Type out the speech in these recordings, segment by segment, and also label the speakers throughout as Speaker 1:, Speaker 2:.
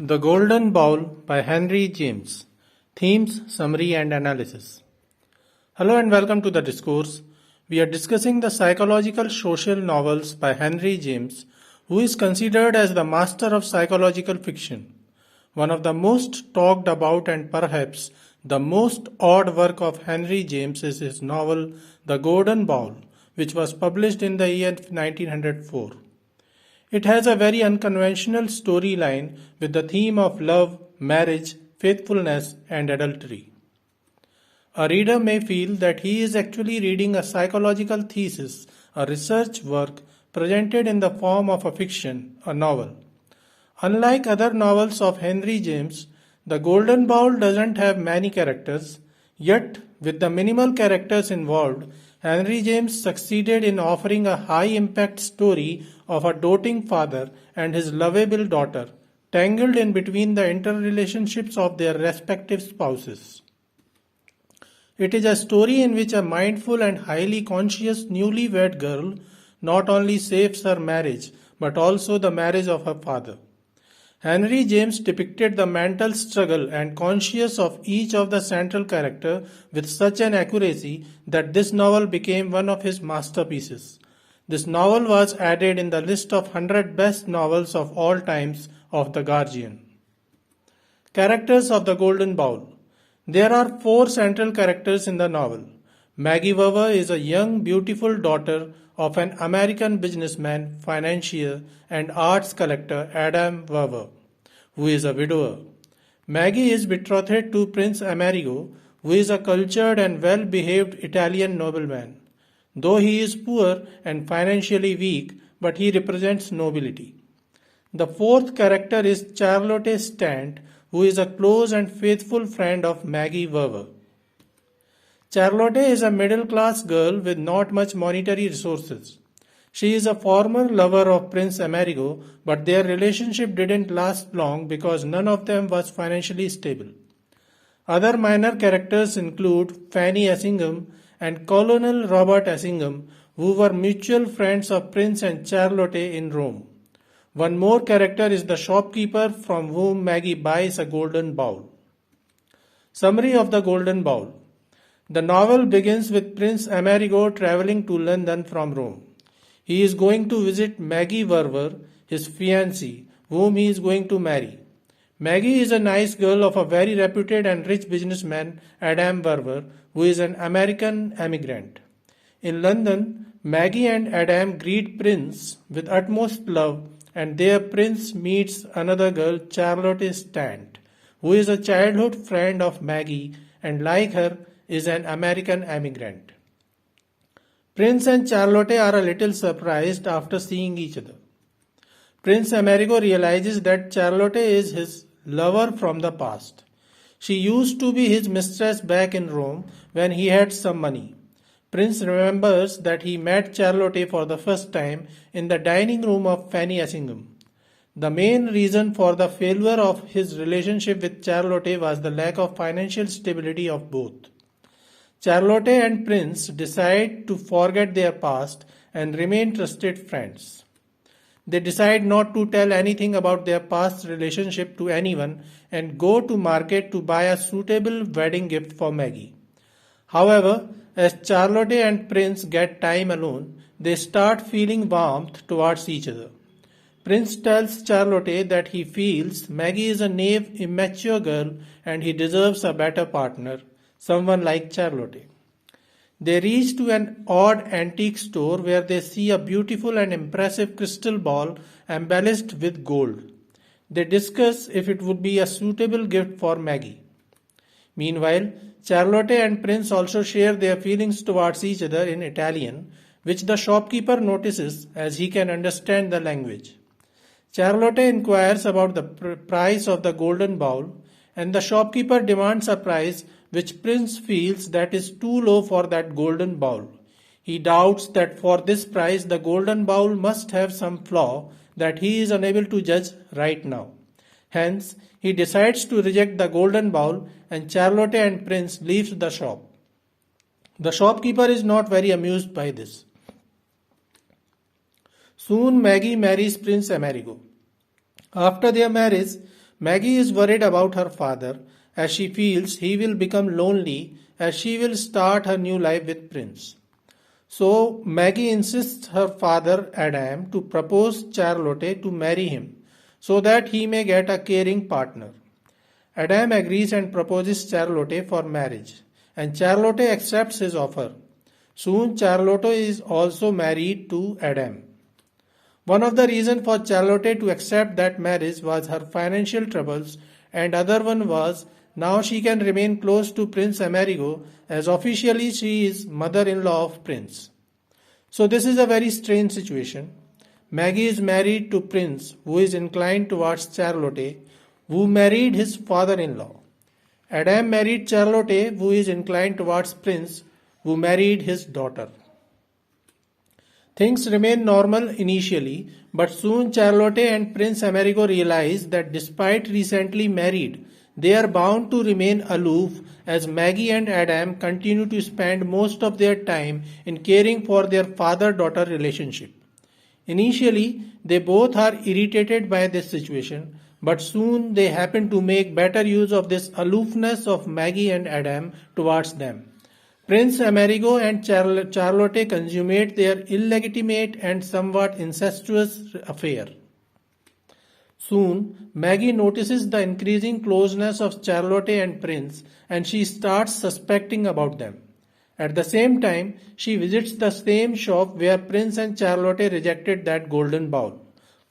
Speaker 1: The Golden Bowl by Henry James. Themes, Summary and Analysis. Hello and welcome to the discourse. We are discussing the psychological social novels by Henry James, who is considered as the master of psychological fiction. One of the most talked about and perhaps the most odd work of Henry James is his novel The Golden Bowl, which was published in the year 1904. It has a very unconventional storyline with the theme of love, marriage, faithfulness, and adultery. A reader may feel that he is actually reading a psychological thesis, a research work presented in the form of a fiction, a novel. Unlike other novels of Henry James, The Golden Bowl doesn't have many characters, yet, with the minimal characters involved, Henry James succeeded in offering a high-impact story of a doting father and his lovable daughter, tangled in between the interrelationships of their respective spouses. It is a story in which a mindful and highly conscious newlywed girl not only saves her marriage, but also the marriage of her father. Henry James depicted the mental struggle and conscience of each of the central characters with such an accuracy that this novel became one of his masterpieces. This novel was added in the list of 100 best novels of all times of The Guardian. Characters of The Golden Bowl. There are 4 central characters in the novel. Maggie Verver is a young, beautiful daughter of an American businessman, financier, and arts collector Adam Verver, who is a widower. Maggie is betrothed to Prince Amerigo, who is a cultured and well-behaved Italian nobleman. Though he is poor and financially weak, but he represents nobility. The 4th character is Charlotte Stant, who is a close and faithful friend of Maggie Verver. Charlotte is a middle-class girl with not much monetary resources. She is a former lover of Prince Amerigo, but their relationship didn't last long because none of them was financially stable. Other minor characters include Fanny Effingham and Colonel Robert Effingham, who were mutual friends of Prince and Charlotte in Rome. One more character is the shopkeeper from whom Maggie buys a golden bowl. Summary of The Golden Bowl. The novel begins with Prince Amerigo traveling to London from Rome. He is going to visit Maggie Verver, his fiancée, whom he is going to marry. Maggie is a nice girl of a very reputed and rich businessman, Adam Verver, who is an American emigrant. In London, Maggie and Adam greet Prince with utmost love, and there Prince meets another girl, Charlotte Stant, who is a childhood friend of Maggie and, like her, is an American emigrant. Prince and Charlotte are a little surprised after seeing each other. Prince Amerigo realizes that Charlotte is his lover from the past. She used to be his mistress back in Rome when he had some money. Prince remembers that he met Charlotte for the first time in the dining room of Fanny Effingham. The main reason for the failure of his relationship with Charlotte was the lack of financial stability of both. Charlotte and Prince decide to forget their past and remain trusted friends. They decide not to tell anything about their past relationship to anyone and go to market to buy a suitable wedding gift for Maggie. However, as Charlotte and Prince get time alone, they start feeling warmth towards each other. Prince tells Charlotte that he feels Maggie is a naive, immature girl and he deserves a better partner, someone like Charlotte. They reach to an odd antique store where they see a beautiful and impressive crystal ball embellished with gold. They discuss if it would be a suitable gift for Maggie. Meanwhile, Charlotte and Prince also share their feelings towards each other in Italian, which the shopkeeper notices as he can understand the language. Charlotte inquires about the price of the golden bowl, and the shopkeeper demands a price which Prince feels that is too low for that golden bowl. He doubts that for this price the golden bowl must have some flaw that he is unable to judge right now. Hence, he decides to reject the golden bowl and Charlotte and Prince leaves the shop. The shopkeeper is not very amused by this. Soon Maggie marries Prince Amerigo. After their marriage, Maggie is worried about her father as she feels he will become lonely as she will start her new life with Prince. So Maggie insists her father Adam to propose Charlotte to marry him so that he may get a caring partner. Adam agrees and proposes Charlotte for marriage, and Charlotte accepts his offer. Soon Charlotte is also married to Adam. One of the reasons for Charlotte to accept that marriage was her financial troubles, and other one was now she can remain close to Prince Amerigo as officially she is mother-in-law of Prince. So this is a very strange situation. Maggie is married to Prince who is inclined towards Charlotte, who married his father-in-law. Adam married Charlotte who is inclined towards Prince who married his daughter. Things remain normal initially, but soon Charlotte and Prince Amerigo realize that despite recently married, they are bound to remain aloof as Maggie and Adam continue to spend most of their time in caring for their father-daughter relationship. Initially, they both are irritated by this situation, but soon they happen to make better use of this aloofness of Maggie and Adam towards them. Prince Amerigo and Charlotte consummate their illegitimate and somewhat incestuous affair. Soon, Maggie notices the increasing closeness of Charlotte and Prince and she starts suspecting about them. At the same time, she visits the same shop where Prince and Charlotte rejected that golden bowl.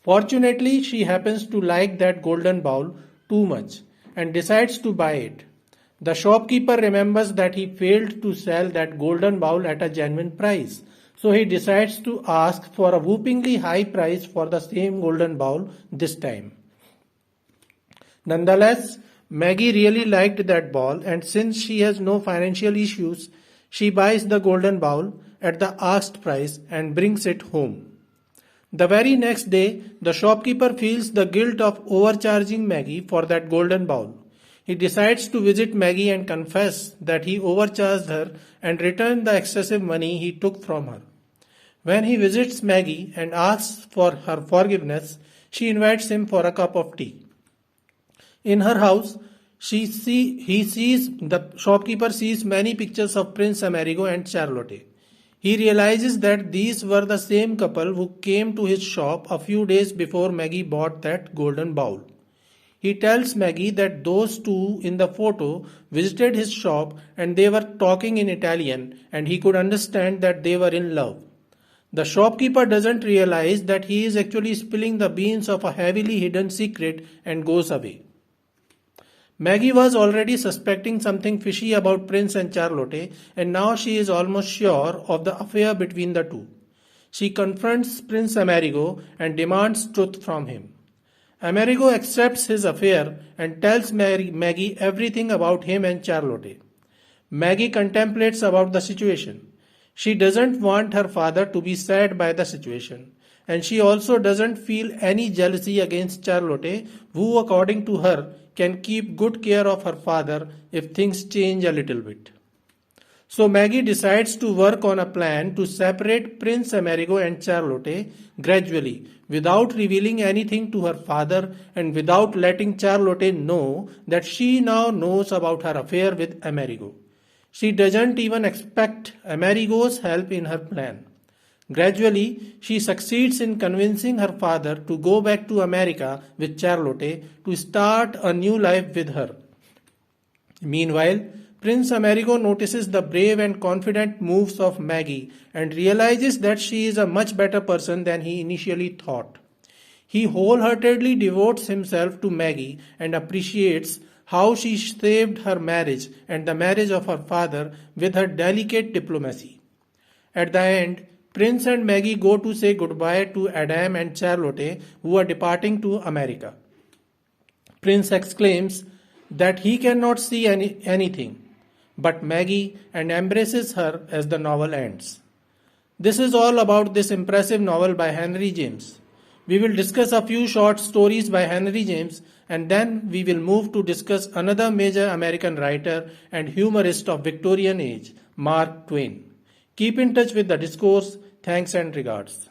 Speaker 1: Fortunately, she happens to like that golden bowl too much and decides to buy it. The shopkeeper remembers that he failed to sell that golden bowl at a genuine price, so he decides to ask for a whoopingly high price for the same golden bowl this time. Nonetheless, Maggie really liked that bowl, and since she has no financial issues, she buys the golden bowl at the asked price and brings it home. The very next day, the shopkeeper feels the guilt of overcharging Maggie for that golden bowl. He decides to visit Maggie and confess that he overcharged her and return the excessive money he took from her. When he visits Maggie and asks for her forgiveness, she invites him for a cup of tea. In her house, the shopkeeper sees many pictures of Prince Amerigo and Charlotte. He realizes that these were the same couple who came to his shop a few days before Maggie bought that golden bowl. He tells Maggie that those two in the photo visited his shop and they were talking in Italian and he could understand that they were in love. The shopkeeper doesn't realize that he is actually spilling the beans of a heavily hidden secret and goes away. Maggie was already suspecting something fishy about Prince and Charlotte, and now she is almost sure of the affair between the two. She confronts Prince Amerigo and demands truth from him. Amerigo accepts his affair and tells Maggie everything about him and Charlotte. Maggie contemplates about the situation. She doesn't want her father to be sad by the situation, and she also doesn't feel any jealousy against Charlotte, who according to her can keep good care of her father if things change a little bit. So Maggie decides to work on a plan to separate Prince Amerigo and Charlotte gradually without revealing anything to her father and without letting Charlotte know that she now knows about her affair with Amerigo. She doesn't even expect Amerigo's help in her plan. Gradually, she succeeds in convincing her father to go back to America with Charlotte to start a new life with her. Meanwhile, Prince Amerigo notices the brave and confident moves of Maggie and realizes that she is a much better person than he initially thought. He wholeheartedly devotes himself to Maggie and appreciates how she saved her marriage and the marriage of her father with her delicate diplomacy. At the end, Prince and Maggie go to say goodbye to Adam and Charlotte, who are departing to America. Prince exclaims that he cannot see anything but Maggie and embraces her as the novel ends. This is all about this impressive novel by Henry James. We will discuss a few short stories by Henry James and then we will move to discuss another major American writer and humorist of Victorian age, Mark Twain. Keep in touch with the discourse. Thanks and regards.